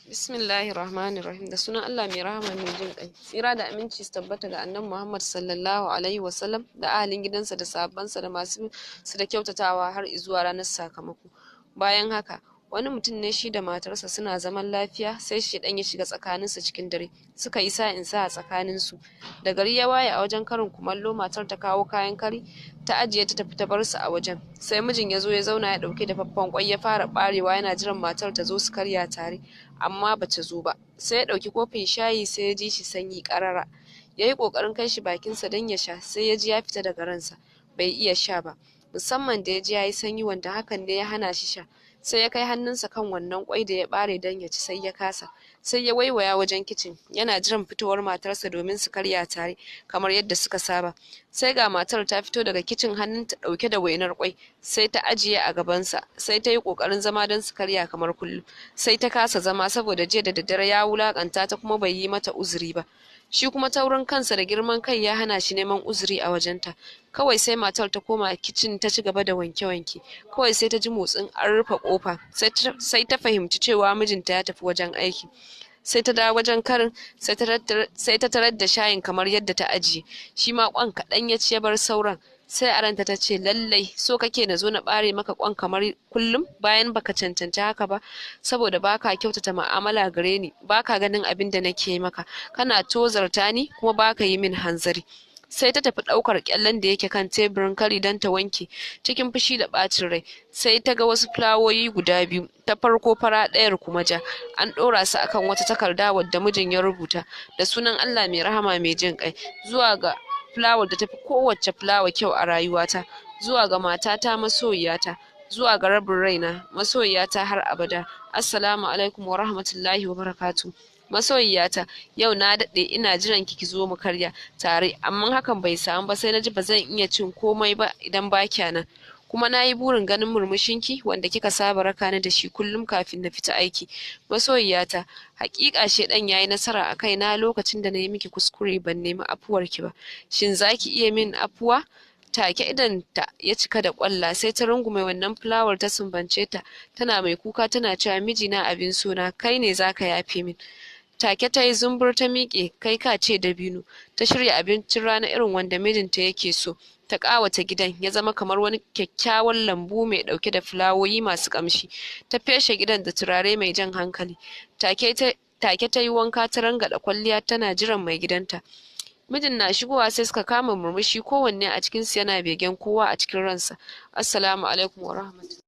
Bismillahir Rahmanir Rahim, da sunan Allah mai rahama mai jin ƙai. Tsira da aminci su tabbata ga Annabi Muhammad sallallahu alaihi wasallam da ahalin gidansa da sahabbansa da masu su da kyautatawa har izuwa ranar sakamako. Bayan haka, wani mutum ne shi da matarsa suna zaman lafiya, sai shedan ya shiga tsakaninsu cikin dare. Suka yi sa'insa a tsakaninsu. Da gari ya waye a wajen karin kumallo, matar ta kawo kayan kari ta ajiye ta tafi ta bar su a wajen. Sai mijin ya zo ya zauna ya dauke da faffan kwai ya fara barewa yana jiran matar ta zo su karya tare, amma bata zo ba. Sai ya dauki kofin shayi sai ya ji shi sanyi karara. Yayi kokarin kai shi bakinsa don ya sha, sai ya ji ya fita daga ransa. Bai iya sha ba, musamman da ya ji yayi sanyi, wanda hakan ne ya hana shi sha. Sai ya kai hannunsa kan wannan kwai da ya bare don ya ci, sai ya kasa. Sai ya waiwaya wajen kicin yana jiran fitowar matarsa domin su karya tare kamar yadda suka saba. Sai ga matar ta fito daga kicin hannunta dauke da wainar kwai, sai ta ajiye a gabansa. Sai ta yi kokarin zama don su karya kamar kullum, sai ta kasa zama saboda jiya da daddare ya wulakanta ta kuma bai yi mata uzuri ba. Shi kuma taurin kansa da girman kai ya hana shi neman uzuri a wajenta. Kawai sai matar ta koma kicin ta ci gaba da wanke-wanke. Kawai sai ta ji motsin an rufe kofa, sai ta fahimci cewa mijinta ya tafi wajen aiki. Sai ta dawo wajen karin, sai ta tarar da shayin kamar yadda ta ajiye. Shi ma kwan kaɗan ya ci ya bar sauran. Sai a ranta ta ce, lallai so kake na zo na bare maka kwan kamar kullum bayan baka cancanci haka ba, saboda baka kyautata ma'amala gare ni, baka ganin abin da nake maka, kana tozarta ni kuma baka yi min hanzari. Sai ta tafi ɗaukar ƙyallen da yake kan teburin kari don ta wanke, cikin fushi da ɓacin rai. Sai ta ga wasu fulawoyi guda biyu, ta farko fara ɗayar kuma ja, an ɗora su akan wata takarda wadda mijin ya rubuta da sunan Allah mai rahama mai jin ƙai, zuwa ga fulawar da tafi kowace fulawa kyau a rayuwata, zuwa ga matata masoyiyata, zuwa ga rabin raina, masoyiyata har abada. Assalamu alaikum wa rahmatullahi wa barakatuh. Masoyiyata, yau na daɗe ina jiran ki zo mu karya tare, amma hakan bai samu ba, sai na ji ba zan iya cin komai ba idan ba kya nan. Kuma na yi burin ganin murmushinki wanda kika saba raka ni da shi kullum kafin na fita aiki. Masoyiyata, hakika shedan yayi nasara a kaina lokacin da na yi miki kuskure ban nemi afuwarki ba. Shin zaki iya min afuwa? Take idan ta ya cika da kwalla, sai ta rungume wannan fulawar ta sumbance ta, tana mai kuka tana cewa mijina abin sona, kai ne zaka yafe min. Take ta yi zumbur ta miƙe kai ka ce dabino, ta shirya abincin rana irin wanda mijinta yake so. Ta ƙawata gidan ya zama kamar wani kyakkyawan lambu mai ɗauke da fulawoyi masu ƙamshi. Ta feshe gidan da turare mai jan hankali. Take ta yi wanka ta rangada kwalliya tana jiran mai gidanta. Mijin na shigowa sai suka kama murmushi, kowanne a cikinsu yana begen kowa a cikin ransa. Assalamu alaikum wa rahmatullahi.